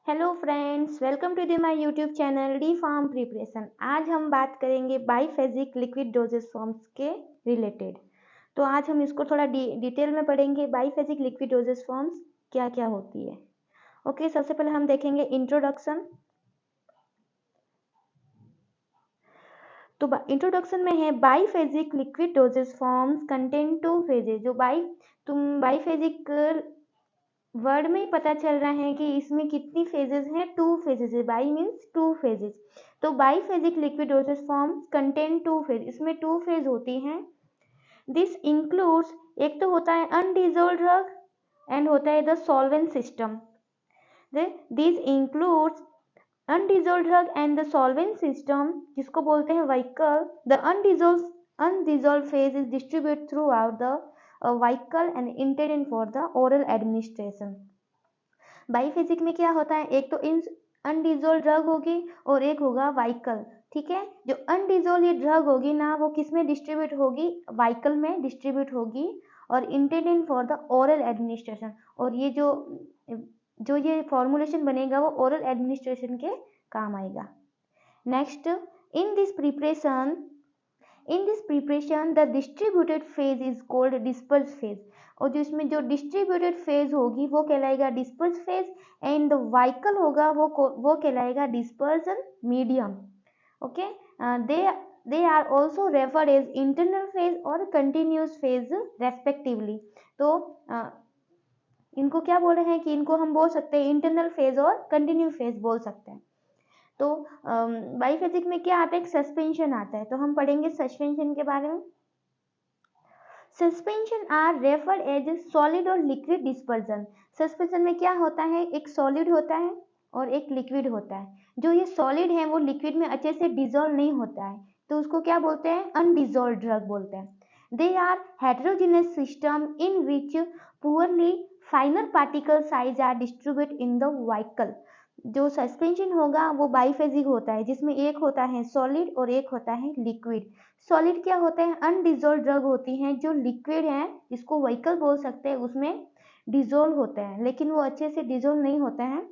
Hello friends, welcome to the my YouTube channel D pharm preparation. आज हम बात करेंगे बाईफेजिक लिक्विड डोजेज फॉर्म्स के रिलेटेड। तो आज हम इसको थोड़ा डिटेल में पढ़ेंगे। बाईफेजिक लिक्विड डोजेज फॉर्म्स क्या क्या होती है। ओके, सबसे पहले हम देखेंगे इंट्रोडक्शन। तो इंट्रोडक्शन में है biphasic liquid dosage forms contain two phases. जो बाईफेजिक वर्ड में ही पता चल रहा है कि इसमें कितनी फेजेस हैं, 2 फेजेस है। Bi means 2 phases. तो biphasic liquid dosage form contain 2 phase. इसमें 2 फेज होती हैं। दिस इंक्लूड्स, एक तो होता है अनडिजोल्व ड्रग एंड होता है the solvent system. This includes undissolved drug and the solvent system, जिसको बोलते हैं vehicle. The undissolved phase is distribute through out the vehicle and intended for the oral administration. Biphasic में क्या होता है, एक तो इन अनडिजोल्व ड्रग होगी और एक होगा व्हीकल। ठीक है, जो अनडिजोल्व ये ड्रग होगी ना, वो किस में डिस्ट्रीब्यूट होगी, व्हीकल में डिस्ट्रीब्यूट होगी और intended for the oral administration. और ये जो ये फॉर्मुलेशन बनेगा वो ओरल एडमिनिस्ट्रेशन के काम आएगा। Next, in this preparation the distributed phase is called disperse phase. और जो इसमें जो डिस्ट्रीब्यूटेड फेज होगी वो कहलाएगा disperse phase and the vehicle होगा वो कहलाएगा dispersion medium. Okay, they are also referred as internal phase और कंटिन्यूस फेज रेस्पेक्टिवली। तो इनको क्या बोल रहे हैं कि इनको हम बोल सकते हैं इंटरनल फेज और कंटिन्यू फेज बोल सकते हैं। तो बाईफेजिक में क्या आता है, एक सस्पेंशन आता है। तो हम पढ़ेंगे सस्पेंशन के बारे में। Suspension are referred as solid और लिक्विड डिस्पर्जन। सस्पेंशन में क्या होता है, एक सॉलिड होता है और एक लिक्विड होता है। जो ये सॉलिड है वो लिक्विड में अच्छे से डिजोल्व नहीं होता है, तो उसको क्या बोलते हैं, अनडिजोल्व ड्रग बोलते हैं। They are heterogeneous system in which poorly finer particle size are distribute in the vehicle. जो सस्पेंशन होगा वो बाईफेजिक होता है, जिसमें एक होता है सॉलिड और एक होता है लिक्विड। सॉलिड क्या होते हैं, अनडिजोल्व ड्रग होती हैं। जो लिक्विड है, जिसको व्हीकल बोल सकते हैं, उसमें डिजोल्व होते हैं, लेकिन वो अच्छे से डिजोल्व नहीं होते हैं।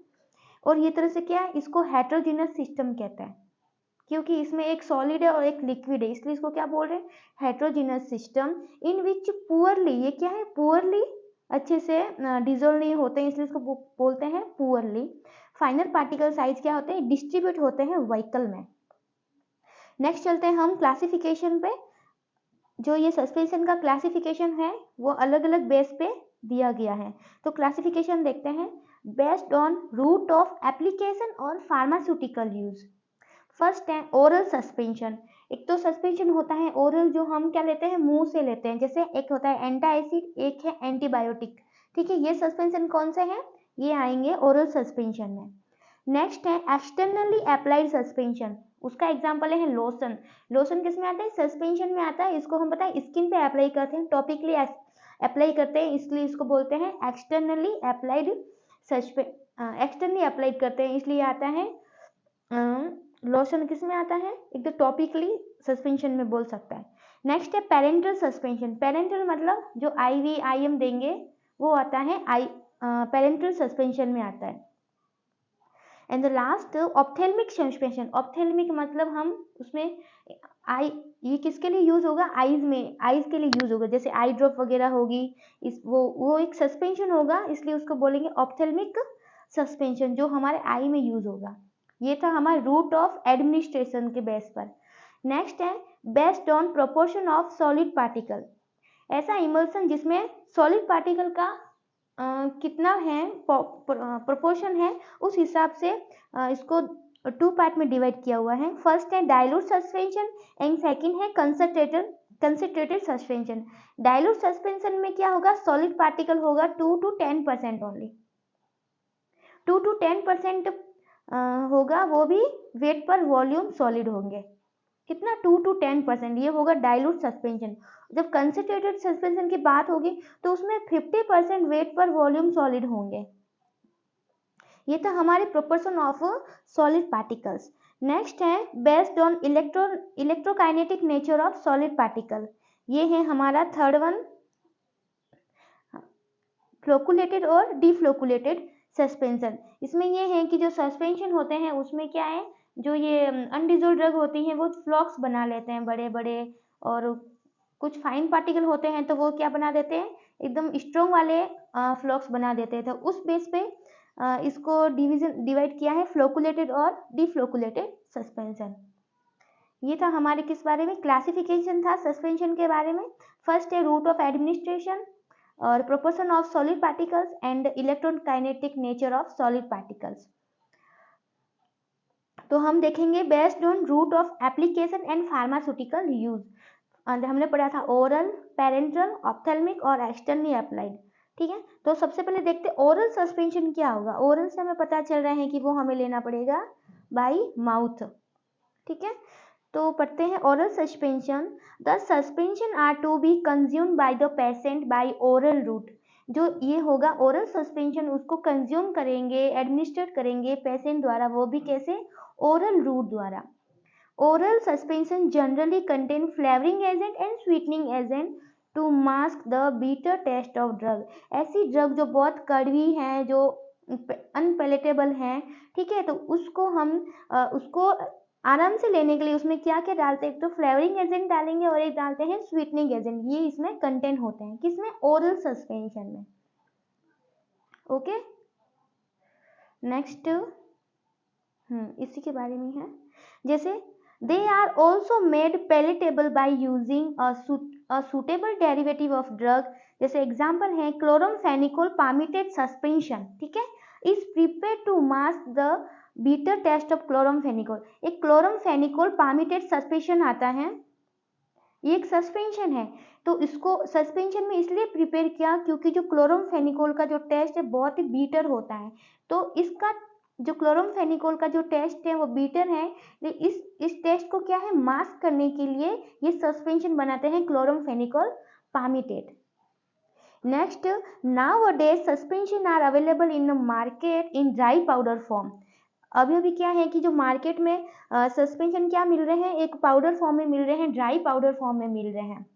और ये तरह से क्या है, इसको हेटेरोजेनस सिस्टम कहते हैं, क्योंकि इसमें एक सॉलिड है और एक लिक्विड है, इसलिए इसको क्या बोल रहे हैं, heterogeneous system in which poorly, ये क्या है, पुअरली, अच्छे से डिजोल्व नहीं होते हैं, इसलिए इसको बोलते हैं पुअरली। फाइनल पार्टिकल साइज क्या होते हैं, डिस्ट्रीब्यूट होते हैं व्हीकल में। नेक्स्ट चलते हैं हम क्लासिफिकेशन पे। जो ये सस्पेंशन का क्लासिफिकेशन है वो अलग अलग बेस पे दिया गया है। तो क्लासिफिकेशन देखते हैं, based on route of application और फार्मास्यूटिकल यूज। फर्स्ट है ओरल सस्पेंशन। एक तो सस्पेंशन होता है ओरल, जो हम क्या लेते हैं, मुंह से लेते हैं। जैसे एक होता है एंटासिड, एक है एंटीबायोटिक। ठीक है, ये सस्पेंशन कौन से हैं, ये आएंगे ओरल सस्पेंशन में। नेक्स्ट है एक्सटर्नली अप्लाइड सस्पेंशन। उसका एग्जांपल है लोशन। लोशन किस में आता है, सस्पेंशन में आता है। इसको हम पता है स्किन पे अप्लाई करते हैं, टॉपिकली अप्लाई करते हैं, इसलिए इसको बोलते हैं एक्सटर्नली अप्लाइड एक्सटर्नली अप्लाइड करते हैं, इसलिए आता है लोशन। किस में आता है, एक तो टॉपिकली सस्पेंशन में बोल सकता है। नेक्स्ट है पेरेंटल सस्पेंशन। पेरेंटल मतलब जो IV IM देंगे वो आता है पेरेंटल सस्पेंशन में आता है। And the last ophthalmic suspension. Ophthalmic मतलब हम उसमें ये किसके लिए यूज होगा, आईज में, आईज के लिए यूज होगा। जैसे आई ड्रॉप वगैरह होगी, वो एक सस्पेंशन होगा, इसलिए उसको बोलेंगे ऑप्थेल्मिक सस्पेंशन, जो हमारे आई में यूज होगा। ये था हमारे रूट ऑफ एडमिनिस्ट्रेशन के बेस पर। नेक्स्ट है based on proportion of solid particle. ऐसा इमल्सन जिसमें सॉलिड पार्टिकल का कितना है, प्रोपोर्शन है, उस हिसाब से इसको 2 पार्ट में डिवाइड किया हुआ है। फर्स्ट है डाइल्यूट सस्पेंशन एंड सेकंड है कंसंट्रेटेड सस्पेंशन। डाइल्यूट सस्पेंशन में क्या होगा, सॉलिड पार्टिकल होगा 2 to 10% ओनली। 2 to 10% होगा, वो भी वेट पर वॉल्यूम सॉलिड होंगे। कितना, 2 to 10%, ये होगा डाइल्यूट सस्पेंशन। जब कंसंट्रेटेड सस्पेंशन की बात होगी तो उसमें 50% वेट पर वॉल्यूम सॉलिड होंगे। ये था हमारे proportion of solid particles. Next है based on electrokinetic nature of solid particle. ये है हमारा थर्ड वन, फ्लोकुलेटेड और डिफ्लोकुलेटेड। सस्पेंशन, इसमें ये है कि जो सस्पेंशन होते हैं उसमें क्या है, जो ये अनडिजोल्व ड्रग होती हैं वो फ्लॉक्स बना लेते हैं बड़े बड़े, और कुछ फाइन पार्टिकल होते हैं तो वो क्या बना देते हैं, एकदम स्ट्रॉन्ग वाले फ्लॉक्स बना देते हैं। तो उस बेस पे इसको डिवाइड किया है फ्लोकुलेटेड और डिफ्लोकुलेटेड सस्पेंशन। ये था हमारे किस बारे में, क्लासिफिकेशन था सस्पेंशन के बारे में। फर्स्ट है रूट ऑफ एडमिनिस्ट्रेशन और proportion of solid particles and electrokinetic nature of solid particles. तो हम देखेंगे based on route of application and pharmaceutical use. हमने पढ़ा था ओरल, पेरेंटल, ऑप्थेल्मिक और एक्सटर्नली अप्लाइड। ठीक है, तो सबसे पहले देखते ओरल सस्पेंशन क्या होगा। ओरल से हमें पता चल रहा है कि वो हमें लेना पड़ेगा बाय माउथ। ठीक है, तो पढ़ते हैं oral suspension. The suspension are to be consumed by the patient by oral route. जो ये होगा ओरल सस्पेंशन, उसको कंज्यूम करेंगे, एडमिनिस्टर करेंगे पेशेंट द्वारा, वो भी कैसे, ओरल रूट द्वारा। Oral suspension generally contain flavouring agent and sweetening agent to mask the bitter taste of drug. ऐसी ड्रग जो बहुत कड़वी है, जो अनपेलेटेबल है, ठीक है, तो उसको हम उसको आराम से लेने के लिए उसमें क्या क्या डालते हैं, एक तो फ्लेवरिंग एजेंट डालेंगे और एक डालते हैं स्वीटनिंग एजेंट। ये इसमें कंटेंट होते हैं किसमें, ओरल सस्पेंशन में। ओके, नेक्स्ट इसी के बारे में है। जैसे they are also made palatable by using a suitable derivative of drug. जैसे एग्जाम्पल है क्लोरमफेनिकोल पामिटेट सस्पेंशन, ठीक है, is prepared to mask the bitter taste of chloramphenicol. एक क्लोरमफेनिकोल पामिटेट सस्पेंशन आता है, ये एक सस्पेंशन है, तो इसको सस्पेंशन में इसलिए प्रिपेयर किया क्योंकि जो क्लोरमफेनिकोल का जो टेस्ट है बहुत ही बीटर होता है। तो इसका जो क्लोरमफेनिकोल का जो टेस्ट है वो बीटर है, इस टेस्ट को क्या है, मास्क करने के लिए ये सस्पेंशन बनाते हैं chloramphenicol palmitate. Next, nowadays suspension are available in the market in dry powder form. अभी अभी क्या है कि जो मार्केट में सस्पेंशन क्या मिल रहे हैं, एक पाउडर फॉर्म में मिल रहे हैं, ड्राई पाउडर फॉर्म में मिल रहे हैं।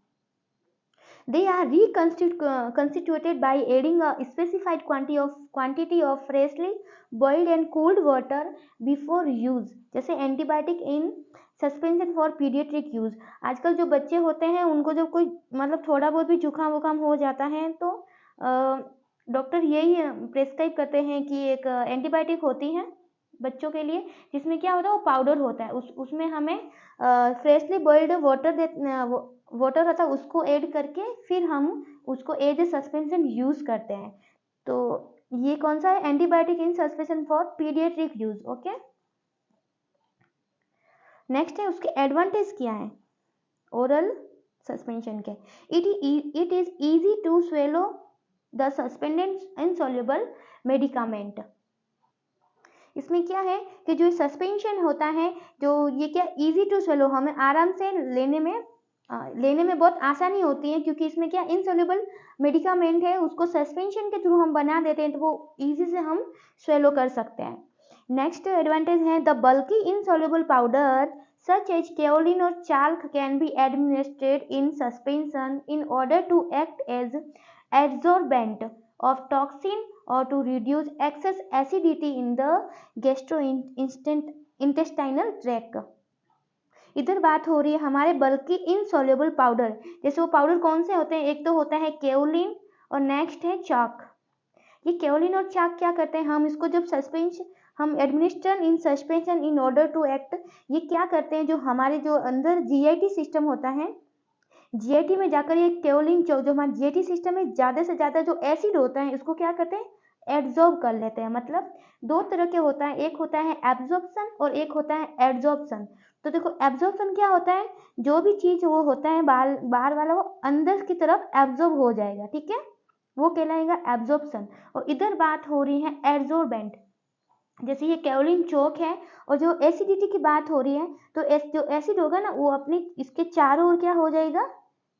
They are reconstituted by adding a specified quantity of freshly boiled and cooled water before use. जैसे antibiotic in suspension for paediatric use. आजकल जो बच्चे होते हैं उनको जब कोई मतलब थोड़ा बहुत भी जुकाम वुकाम हो जाता है तो डॉक्टर यही प्रेस्क्राइब करते हैं कि एक एंटीबायोटिक होती है बच्चों के लिए, जिसमें क्या होता है, वो पाउडर होता है, उसमें हमें फ्रेशली बॉइल्ड वाटर रहता है, उसको ऐड करके फिर हम उसको एज ए सस्पेंशन यूज करते हैं। तो ये कौन सा है, antibiotic in suspension for paediatric use. Okay, next है उसके एडवांटेज क्या है ओरल सस्पेंशन के। It is easy to swallow the suspended insoluble medicament. इसमें क्या है कि जो सस्पेंशन होता है, जो ये क्या इजी टू स्वेलो, हमें आराम से लेने में बहुत आसानी होती है, क्योंकि इसमें क्या इनसॉल्युबल मेडिकामेंट है, उसको सस्पेंशन के थ्रू हम बना देते हैं तो वो इजी से हम स्वेलो कर सकते हैं। नेक्स्ट एडवांटेज है the bulky insoluble powder such as kaolin or chalk can be administered in suspension in order to act as adsorbent of toxin or to reduce excess acidity in the gastrointestinal tract। इधर बात हो रही है हमारे बल्कि insoluble powder. जैसे वो powder कौन से होते हैं, एक तो होता है केओलिन और नेक्स्ट है चाक। ये केओलिन और चाक क्या करते हैं, हम इसको जब हम administer in suspension in order to act, ये क्या करते हैं, जो हमारे जो अंदर जीआईटी सिस्टम होता है, जीआईटी में जाकर ये केओलिन जो हमारा जीआईटी सिस्टम में ज़्यादा से ज़्यादा जो एसिड होता है इसको क्या करते हैं, एब्जॉर्ब कर लेते हैं। मतलब दो तरह के होता है, एक होता है एब्जॉर्प्शन और एक होता है एड्जॉर्प्शन। तो देखो एब्जॉर्प्शन क्या होता है, जो भी चीज़ वो होता है बाहर वाला वो अंदर की तरफ एब्जॉर्ब हो जाएगा, ठीक है, वो कहलाएगा एब्जॉर्प्शन। और इधर बात हो रही है एड्जॉर्बेंट। जैसे ये केओलिन चोक है और जो एसिडिटी की बात हो रही है, तो जो एसिड होगा ना वो अपने इसके चारों ओर क्या हो जाएगा,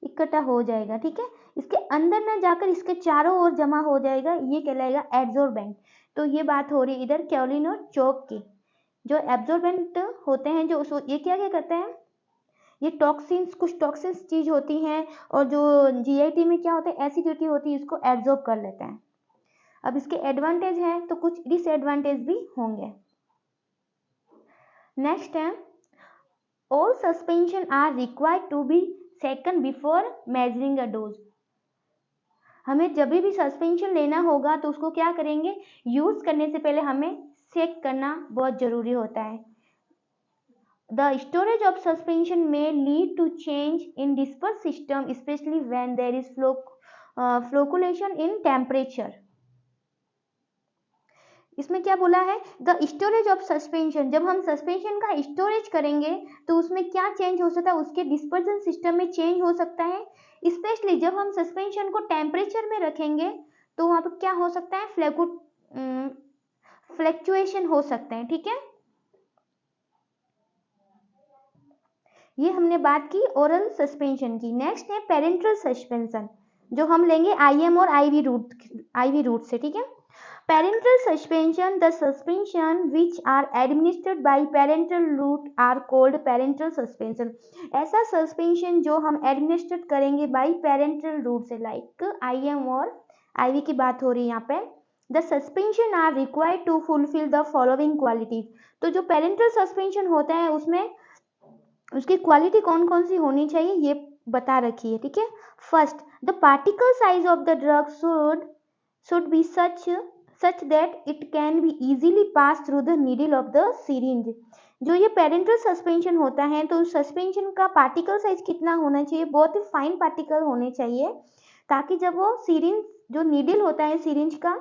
इकट्ठा हो जाएगा, ठीक है, इसके अंदर ना जाकर इसके चारों ओर जमा हो जाएगा, ये कहलाएगा एब्जॉर्बेंट। तो ये बात हो रही है इधर केओलिन और चोक की। जो एब्जॉर्बेंट होते हैं जो ये क्या क्या करते हैं, ये टॉक्सिन्स, कुछ टॉक्सिन्स चीज होती हैं और जो जीआईटी में क्या होता है एसिडिटी होती है, इसको एब्जॉर्ब कर लेते हैं। अब इसके एडवांटेज हैं तो कुछ डिसएडवांटेज भी होंगे। नेक्स्ट है, all suspension are required to be second before measuring a dose. हमें जब भी सस्पेंशन लेना होगा तो उसको क्या करेंगे, यूज करने से पहले हमें चेक करना बहुत जरूरी होता है। The storage of suspension may lead to change in dispersed system, especially when there is fluctuation in temperature. इसमें क्या बोला है, द स्टोरेज ऑफ सस्पेंशन, जब हम सस्पेंशन का स्टोरेज करेंगे तो उसमें क्या चेंज हो सकता है, उसके डिस्पर्जन सिस्टम में चेंज हो सकता है। स्पेशली जब हम सस्पेंशन को टेम्परेचर में रखेंगे तो वहां पर क्या हो सकता है, फ्लैक्चुएशन हो सकते हैं। ठीक है, ये हमने बात की ओरल सस्पेंशन की। नेक्स्ट है पेरेंटल सस्पेंशन, जो हम लेंगे आईएम और आईवी रूट से। ठीक है, parenteral suspension, the suspension which are administered by parenteral route are called parenteral suspension. ऐसा सस्पेंशन जो हम एडमिनिस्ट्रेट करेंगे बाय पेरेंटल रूट से, लाइक आईएम और आईवी की बात हो रही है यहाँ पे। The suspension are required to fulfil the following qualities. तो जो पेरेंटल सस्पेंशन होता है उसमें उसकी क्वालिटी कौन कौन सी होनी चाहिए ये बता रखी है। ठीक है, first, the particle size of the drug should be such that it can be easily pass through the needle of the syringe. जो ये पेरेंटल सस्पेंशन होता है तो सस्पेंशन का पार्टिकल साइज कितना होना चाहिए, बहुत ही फाइन पार्टिकल होने चाहिए, ताकि जब वो सिरिंज जो नीडल होता है सिरिंज का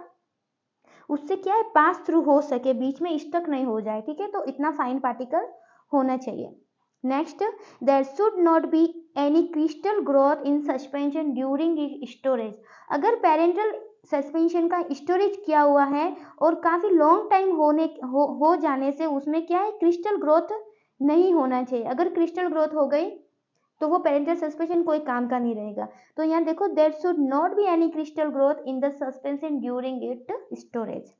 उससे क्या है पास थ्रू हो सके, बीच में स्टक नहीं हो जाए। ठीक है, तो इतना फाइन पार्टिकल होना चाहिए। Next, there should not be any crystal growth in suspension during storage. अगर पेरेंटल सस्पेंशन का स्टोरेज किया हुआ है और काफी लॉन्ग टाइम हो जाने से उसमें क्या है, क्रिस्टल ग्रोथ नहीं होना चाहिए। अगर क्रिस्टल ग्रोथ हो गई तो वो पेरेंटल सस्पेंशन कोई काम का नहीं रहेगा। तो यहाँ देखो, there should not be any crystal growth in the suspension during it storage.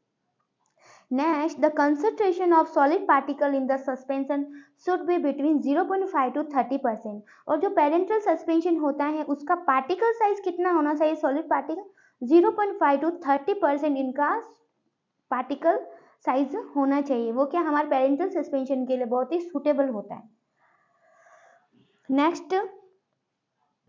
Next, the concentration of solid particle in the suspension should be between 0.5 to 30%। और जो पेरेंटल सस्पेंशन होता है उसका पार्टिकल साइज कितना होना चाहिए, सॉलिड पार्टिकल 0.5 to 30% इनका particle size होना चाहिए। वो क्या हमारे पेरेंटल सस्पेंशन के लिए बहुत ही सुटेबल होता है। Next,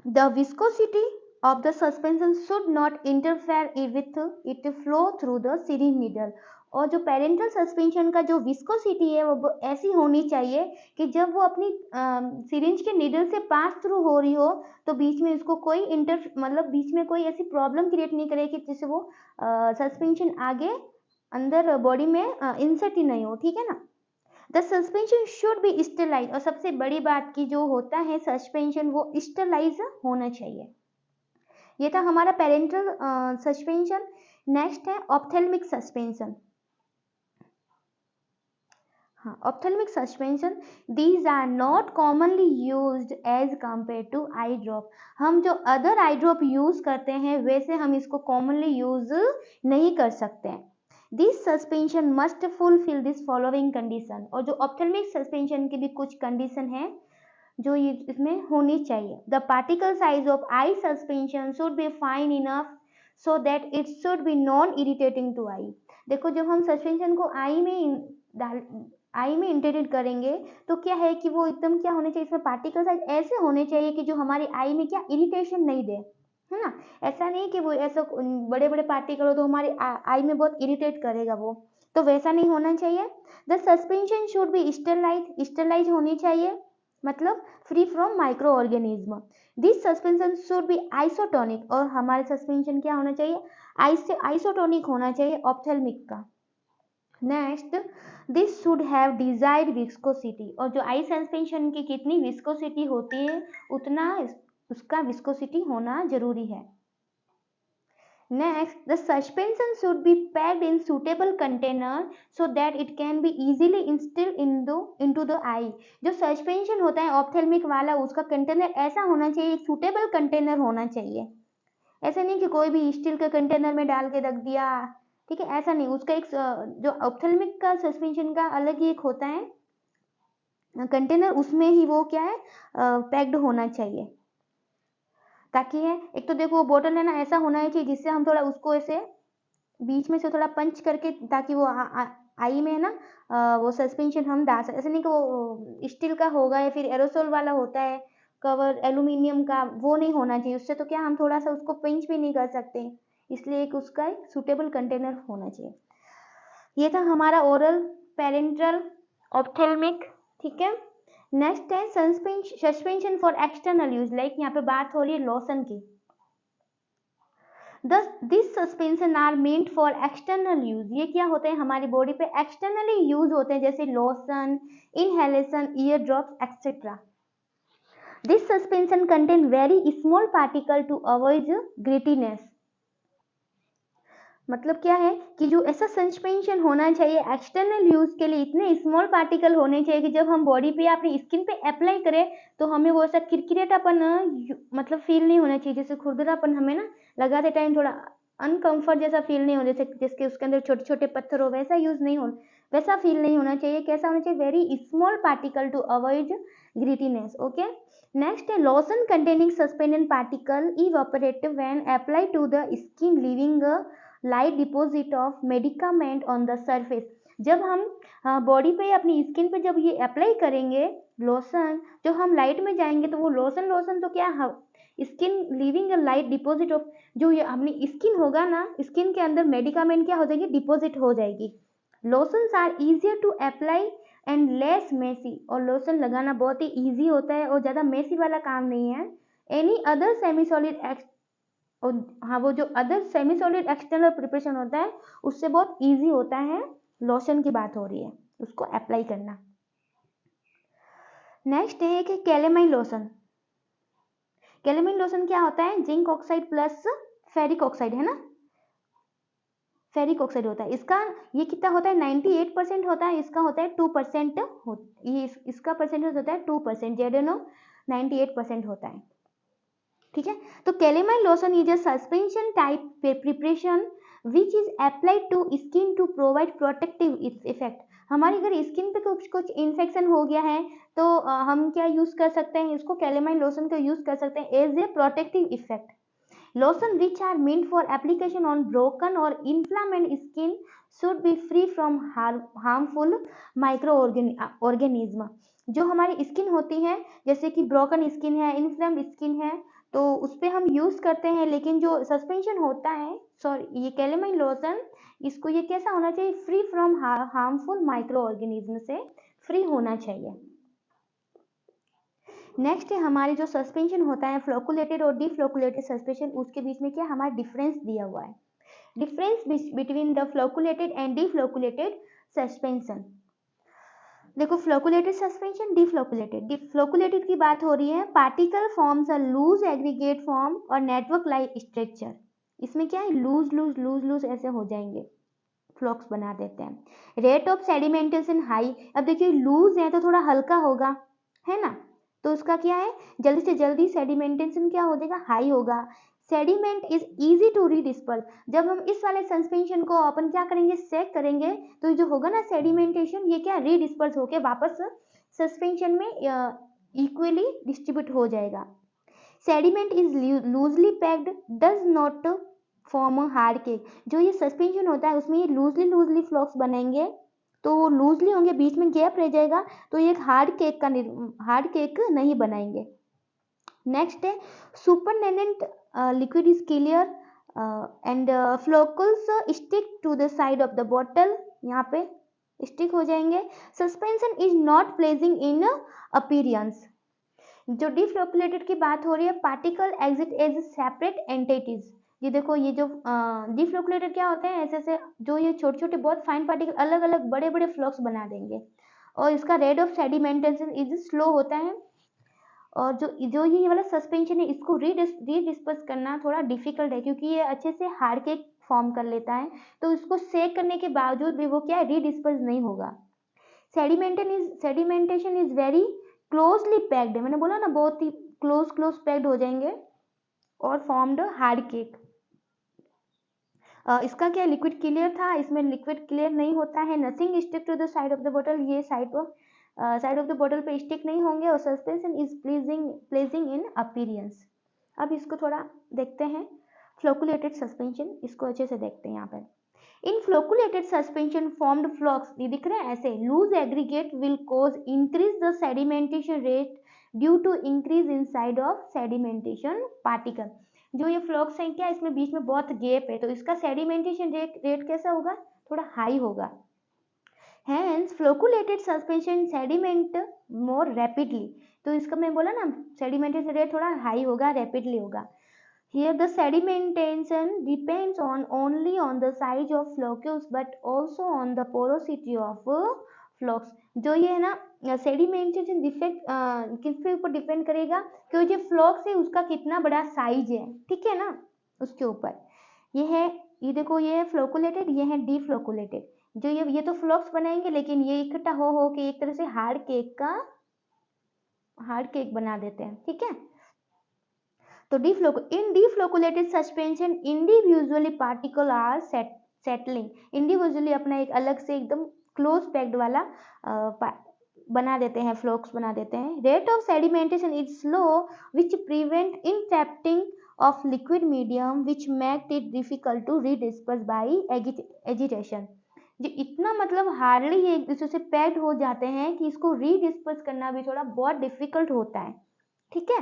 the viscosity of the suspension should not interfere with it flow through the syringe needle। और जो पेरेंटल सस्पेंशन का जो विस्कोसिटी है वो ऐसी होनी चाहिए कि जब वो अपनी सिरिंज के नीडल से पास थ्रू हो रही हो तो बीच में उसको कोई बीच में कोई ऐसी प्रॉब्लम क्रिएट नहीं करे कि जिससे वो सस्पेंशन आगे अंदर बॉडी में इंसर्ट ही नहीं हो। ठीक है ना, the suspension should B sterilise. और सबसे बड़ी बात की जो होता है सस्पेंशन वो स्टेलाइज होना चाहिए। ये था हमारा पेरेंटल सस्पेंशन। नेक्स्ट है ऑप्थेल्मिक सस्पेंशन। हाँ, ophthalmic suspension, these are not commonly used as compare to eye drop. हम जो अदर आई ड्रॉप यूज करते हैं वैसे हम इसको कॉमनली यूज नहीं कर सकते हैं। This suspension must fulfil this following condition. और जो ऑप्थेल्मिक सस्पेंशन की भी कुछ कंडीशन है जो ये इसमें होनी चाहिए। The particle size of eye suspension should be fine enough so that it should be non irritating to eye. देखो, जब हम सस्पेंशन को आई में इंटीग्रेट करेंगे तो क्या है कि वो एकदम क्या होने चाहिए, इसमें पार्टिकल साइज ऐसे होने चाहिए कि जो हमारी आई में क्या इरिटेशन नहीं दे, है ना। ऐसा नहीं कि वो ऐसा बड़े बड़े पार्टिकल हो तो हमारी आई में बहुत इरिटेट करेगा वो, तो वैसा नहीं होना चाहिए। The suspension should B sterilise होनी चाहिए, मतलब free from micro organism. This suspension should B isotonic. और हमारे सस्पेंशन क्या होना चाहिए, आइसोटोनिक होना चाहिए ऑप्थेल्मिक का। Next, this should have desired viscosity. और जो आई सस्पेंशन की कितनी विस्कोसिटी होती है उतना उसका विस्कोसिटी होना जरूरी है। Next, the suspension should be packed in suitable container so that it can be easily instilled into the eye। जो सस्पेंशन होता है ऑप्थेल्मिक वाला उसका कंटेनर ऐसा होना चाहिए, एक सुटेबल कंटेनर होना चाहिए। ऐसा नहीं कि कोई भी स्टील के कंटेनर में डाल के रख दिया, ठीक है, ऐसा नहीं। उसका एक जो ऑप्थेल्मिक का सस्पेंशन का अलग ही एक होता है कंटेनर, उसमें ही वो क्या है पैक्ड होना चाहिए, ताकि है एक तो देखो बोतल है ना ऐसा होना चाहिए जिससे हम थोड़ा उसको ऐसे बीच में से थोड़ा पंच करके, ताकि वो आई में ना वो सस्पेंशन हम डाल सकते। ऐसे नहीं कि वो स्टील का होगा या फिर एरोसोल वाला होता है कवर एल्यूमिनियम का, वो नहीं होना चाहिए। उससे तो क्या हम थोड़ा सा उसको पिंच भी नहीं कर सकते, इसलिए एक उसका एक सूटेबल कंटेनर होना चाहिए। ये था हमारा ओरल पेरेंटल ऑप्थेल्मिक। ठीक है, नेक्स्ट है suspension for external use. Like यहाँ पे बात हो रही है लोशन की। This suspension are meant for external use. ये क्या होते हैं, हमारी बॉडी पे एक्सटर्नली यूज होते हैं, जैसे lotion, inhalation, ear drops etcetera. This suspension contain very small particle to avoid grittiness. मतलब क्या है कि जो ऐसा सस्पेंशन होना चाहिए एक्सटर्नल यूज के लिए, इतने स्मॉल पार्टिकल होने चाहिए कि जब हम बॉडी पे अपनी स्किन पे अप्लाई करें तो हमें वो ऐसा किरकिरेटापन मतलब फील नहीं होना चाहिए, जैसे खुरदरापन हमें ना लगाते टाइम थोड़ा अनकंफर्ट जैसा फील नहीं हो, जैसे जिसके उसके अंदर छोटे छोटे पत्थर हो, वैसा यूज नहीं हो, वैसा फील नहीं होना चाहिए। कैसा होना चाहिए, very small particle to avoid grittiness. Okay, next है lotion containing suspended particle evaporate when apply to the skin leaving light deposit of medicament on the surface. जब हम बॉडी पे अपनी स्किन पे जब ये अप्लाई करेंगे लोशन, जब हम लाइट में जाएंगे तो वो लोशन तो क्या skin leaving a light deposit of, जो ये अपनी स्किन होगा ना, स्किन के अंदर मेडिकामेंट क्या हो जाएगी, डिपॉजिट हो जाएगी। Lotions are easier to apply and less messy. और लोशन लगाना बहुत ही ईजी होता है और ज़्यादा मेसी वाला काम नहीं है। एनी अदर सेमी सॉलिड और हाँ, वो जो other semi solid external preparation होता है उससे बहुत इजी होता है। लोशन की बात हो रही है, उसको अप्लाई करना। नेक्स्ट है कि कैलेमाइन लोशन। कैलेमाइन लोशन क्या होता है, zinc oxide plus ferric oxide है ना, फेरिक ऑक्साइड होता है इसका। ये कितना होता है, 98% होता है, इसका होता है 2%। ये इसका परसेंटेज होता है 2%, जेडेनो 98% होता है। ठीक है, तो calamine lotion is a suspension type preparation which is applied to skin to provide protective effect. हमारी अगर स्किन पे कुछ इन्फेक्शन हो गया है तो हम क्या यूज कर सकते हैं, इसको कैलेमाइन लोशन का यूज कर सकते हैं as a protective effect. Lotion which are meant for application on broken or inflamed skin should be free from harmful microorganism। जो हमारी स्किन होती है, जैसे कि ब्रोकन स्किन है, इन्फ्लेम्ड स्किन है, तो उस पर हम यूज करते हैं, लेकिन जो सस्पेंशन होता है, सॉरी ये कैलेमाइन लोशन, इसको ये कैसा होना चाहिए, free from harmful micro organism से फ्री होना चाहिए। नेक्स्ट है हमारे जो सस्पेंशन होता है फ्लोकुलेटेड और डिफ्लोकुलेटेड सस्पेंशन, उसके बीच में क्या हमारा डिफरेंस दिया हुआ है। Difference between the flocculated and deflocculated suspension. देखो, फ्लोकुलेटेड सस्पेंशन, डिफ्लोकुलेटेड की बात हो रही है, particle forms a loose aggregate form और नेटवर्क लाइक स्ट्रक्चर। इसमें क्या है, लूज लूज लूज लूज ऐसे हो जाएंगे, फ्लॉक्स बना देते हैं। Rate of sedimentation high. अब देखिए लूज है तो थोड़ा हल्का होगा, है ना, तो उसका क्या है, जल्दी से जल्दी सेडिमेंटेशन क्या हो जाएगा, हाई होगा। Sediment is easy to redisperse. जब हम इस वाले सस्पेंशन को अपन क्या करेंगे, सेक करेंगे, तो जो होगा ना सेडिमेंटेशन, ये क्या रीडिस्पर्स होके वापस सस्पेंशन में इक्वली डिस्ट्रीब्यूट हो जाएगा। Sediment is loosely packed, does not form hard cake. जो ये सस्पेंशन होता है उसमें ये लूजली फ्लॉक्स बनेंगे, तो वो लूजली होंगे, बीच में गैप रह जाएगा, तो ये हार्ड केक नहीं बनाएंगे। नेक्स्ट है supernatant liquid is clear and floccules stick to the side of the bottle, यहाँ पे स्टिक हो जाएंगे। Suspension is not pleasing in appearance. जो डिफ्लोकुलेटेड की बात हो रही है, particle exist as separate entities. ये देखो, ये जो डिफ्लोकुलेटेड क्या होते हैं, ऐसे ऐसे जो ये छोटे छोटे बहुत फाइन पार्टिकल अलग अलग बड़े बड़े फ्लॉक्स बना देंगे, और इसका rate of sedimentation is slow होता है। और जो ये वाला सस्पेंशन है, इसको रीडिस्पर्स करना थोड़ा डिफिकल्ट है, क्योंकि ये अच्छे से हार्ड केक फॉर्म कर लेता है, तो इसको सेक करने के बावजूद भी वो क्या है, रीडिस्पर्स नहीं होगा। Sedimentation is very closely packed है, मैंने बोला ना बहुत ही क्लोज पैक्ड हो जाएंगे और फॉर्म्ड हार्ड केक। इसका क्या लिक्विड क्लियर था, इसमें लिक्विड क्लियर नहीं होता है। Nothing stick to the side of the बोतल, ये साइड ऑफ द बोतल पे स्टिक नहीं होंगे। और suspension is pledging in appearance. अब इसको थोड़ा देखते हैं, फ्लोकुलेटेड सस्पेंशन, इसको अच्छे से देखते हैं यहाँ पर। In flocculated suspension formed flocs, ये दिख रहा है ऐसे, loose aggregate will cause increase the sedimentation rate due to increase in side of sedimentation particle. जो ये फ्लॉक्स हैं क्या, इसमें बीच में बहुत गैप है, तो इसका सेडिमेंटेशन रेट कैसा होगा, थोड़ा हाई होगा। Hence flocculated suspension sediment more rapidly, तो इसका मैं बोला ना सेडिमेंटेशन रेट थोड़ा हाई होगा, रैपिडली होगा। Here the sedimentation depends on only on the size of flocus but also on the porosity of flocks। जो ये है ना सेडिमेंटेशन डिफेक्ट किसके ऊपर डिपेंड करेगा, कि जो फ्लॉक्स है उसका कितना बड़ा साइज है, ठीक है ना, उसके ऊपर। ये है, ये देखो, ये है फ्लोकुलेटेड, ये है डीफ्लोकुलेटेड। जो ये तो फ्लॉक्स बनाएंगे, लेकिन ये इकट्ठा हो के एक तरह से हार्ड केक बना देते हैं, ठीक है। तो in deflocculated suspension individually particle are settling, individually अपना एक अलग से एकदम क्लोज पैक्ड वाला बना देते हैं, फ्लॉक्स बना देते हैं। Rate of sedimentation is slow which prevent entrapping of liquid medium which make it difficult to redisperse by agitation. जो इतना मतलब हार्डली ये एक दूसरे से पैक्ड हो जाते हैं कि इसको रीडिस्पर्स करना भी थोड़ा बहुत डिफिकल्ट होता है, ठीक है।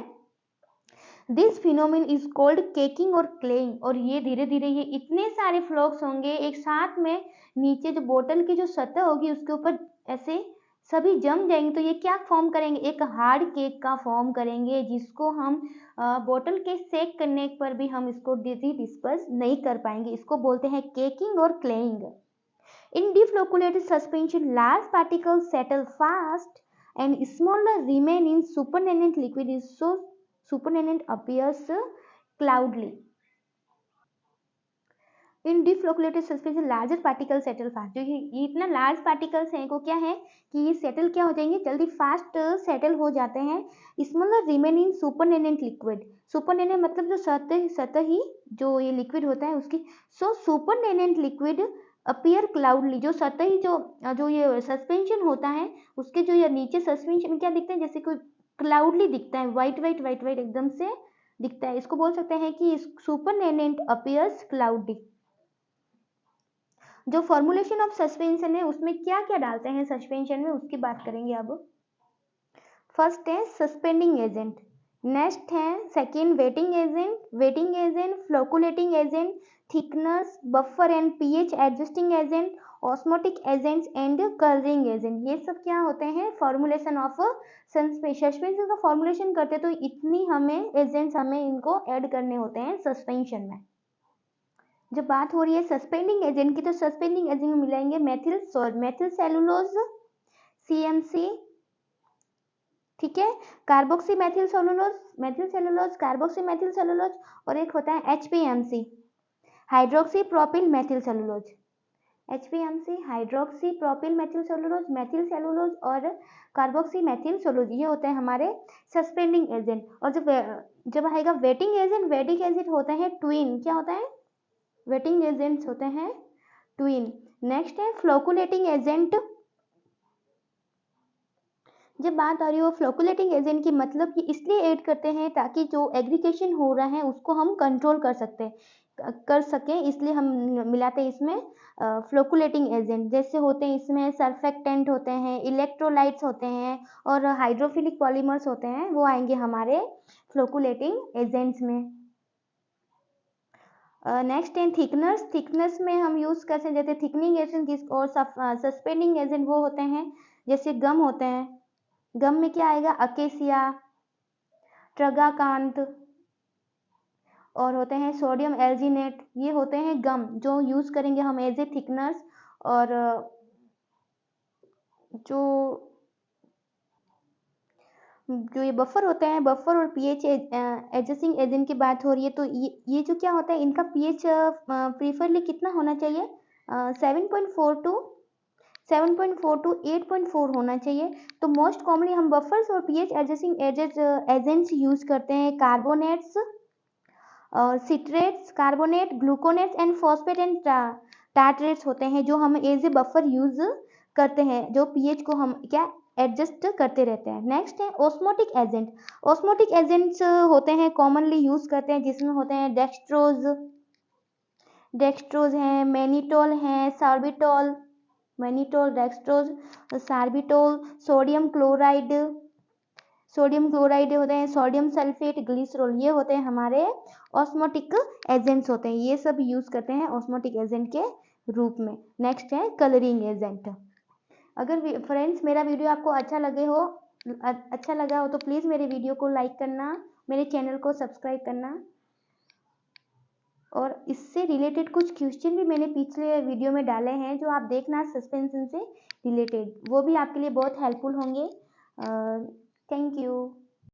This phenomenon is called caking और क्लेइंग। और ये धीरे धीरे ये इतने सारे फ्लॉक्स होंगे एक साथ में, नीचे जो बोतल की जो सतह होगी उसके ऊपर ऐसे सभी जम जाएंगे, तो ये क्या फॉर्म करेंगे, एक हार्ड केक का फॉर्म करेंगे, जिसको हम बोतल के सेक करने पर भी हम इसको डिस्पर्स नहीं कर पाएंगे। इसको बोलते हैं केकिंग और क्लेइंग। In deflocculated suspension, large particles settle fast and smaller remain in supernatant liquid, so supernatant appears cloudily. In deflocculated suspension larger particle settle fast. जो ये इतना लार्ज पार्टिकल्स हैं को क्या है कि ये सेटल क्या हो जाएंगे, जल्दी फास्ट सेटल हो जाते हैं। Smaller remain in supernatant liquid. Supernatant मतलब जो सतही जो ये लिक्विड होता है उसकी। So supernatant liquid appear cloudily, जो सतही जो ये सस्पेंशन होता है उसके जो ये नीचे सस्पेंशन क्या दिखते हैं, जैसे कोई क्लाउडली दिखता है, वाइट एकदम से दिखता है। इसको बोल सकते हैं कि सुपरनेनेंट अपीयर्स क्लाउडी। जो फॉर्मुलेशन ऑफ सस्पेंशन है उसमें क्या क्या डालते हैं सस्पेंशन में, उसकी बात करेंगे अब। फर्स्ट है सस्पेंडिंग एजेंट, नेक्स्ट है second waiting agent, फ्लोकुलेटिंग agent, thickness, buffer and pH adjusting agent, osmotic agents and colouring agent. ये सब क्या होते हैं, फॉर्मुलेशन ऑफ सस्पेंशन का फॉर्मुलेशन करते तो इतनी हमें एजेंट्स हमें इनको ऐड करने होते हैं सस्पेंशन में। जब बात हो रही है सस्पेंडिंग एजेंट की, तो सस्पेंडिंग एजेंट में मिलाएंगे मेथिल सेलुलोज CMC, ठीक है, carboxy methyl cellulose carboxy methyl cellulose, और एक होता है HPMC hydroxy propyl methyl cellulose. HPMC hydroxy propyl methyl cellulose और कार्बोक्सी मेथिल सेलुलोज, ये होते हैं हमारे सस्पेंडिंग एजेंट। और जब आएगा वेटिंग एजेंट होते हैं ट्विन, क्या होता है, वेटिंग एजेंट्स होते हैं ट्विन। नेक्स्ट है फ्लोकुलेटिंग एजेंट। जब बात आ रही हो फ्लोकुलेटिंग एजेंट की, मतलब कि इसलिए ऐड करते हैं ताकि जो एग्रीगेशन हो रहा है उसको हम कंट्रोल कर सकें, इसलिए हम मिलाते हैं इसमें फ्लोकुलेटिंग एजेंट। जैसे होते हैं इसमें सर्फेक्टेंट होते हैं, इलेक्ट्रोलाइट्स होते हैं और हाइड्रोफिलिक पॉलीमर्स होते हैं, वो आएंगे हमारे फ्लोकुलेटिंग एजेंट्स में। नेक्स्ट है थिकनेस में हम यूज़ करते हैं जैसे थिकनिंग एजेंट, और सस्पेंडिंग एजेंट वो होते हैं जैसे गम होते हैं। गम में क्या आएगा, अकेसिया, ट्रगाकांत, और होते हैं सोडियम एल्जिनेट, ये होते हैं गम जो यूज़ करेंगे हम एज ए थिकनेस। और जो ये बफर होते हैं, बफर और पीएच एडजस्टिंग एजेंट की बात हो रही है, तो ये जो क्या होता है, इनका पीएच प्रीफरली कितना होना चाहिए, 7.4 टू 8.4 होना चाहिए। तो मोस्ट कॉमनली हम बफर्स और पीएच एडजस्टिंग एजेंट्स यूज करते हैं carbonates, citrates, carbonate, gluconates and phosphate and tartrates होते हैं जो हम एज ए बफर यूज करते हैं, जो पीएच को हम क्या एडजस्ट करते रहते हैं। नेक्स्ट है ऑस्मोटिक एजेंट्स होते हैं कॉमनली यूज करते हैं, जिसमें होते हैं डेक्सट्रोज, डेक्सट्रोज हैं, मैनिटोल हैं, सार्बिटोल, मैनिटोल, डेक्सट्रोज, सार्बिटोल, सोडियम क्लोराइड होते हैं, सोडियम सल्फेट, ग्लिसरॉल, ये होते हैं हमारे ऑस्मोटिक एजेंट्स होते हैं। ये सब यूज करते हैं ऑस्मोटिक एजेंट के रूप में। नेक्स्ट है कलरिंग एजेंट। अगर फ्रेंड्स मेरा वीडियो आपको अच्छा लगा हो तो प्लीज़ मेरे वीडियो को लाइक करना, मेरे चैनल को सब्सक्राइब करना, और इससे रिलेटेड कुछ क्वेश्चन भी मैंने पिछले वीडियो में डाले हैं जो आप देखना सस्पेंशन से रिलेटेड, वो भी आपके लिए बहुत हेल्पफुल होंगे। Thank you.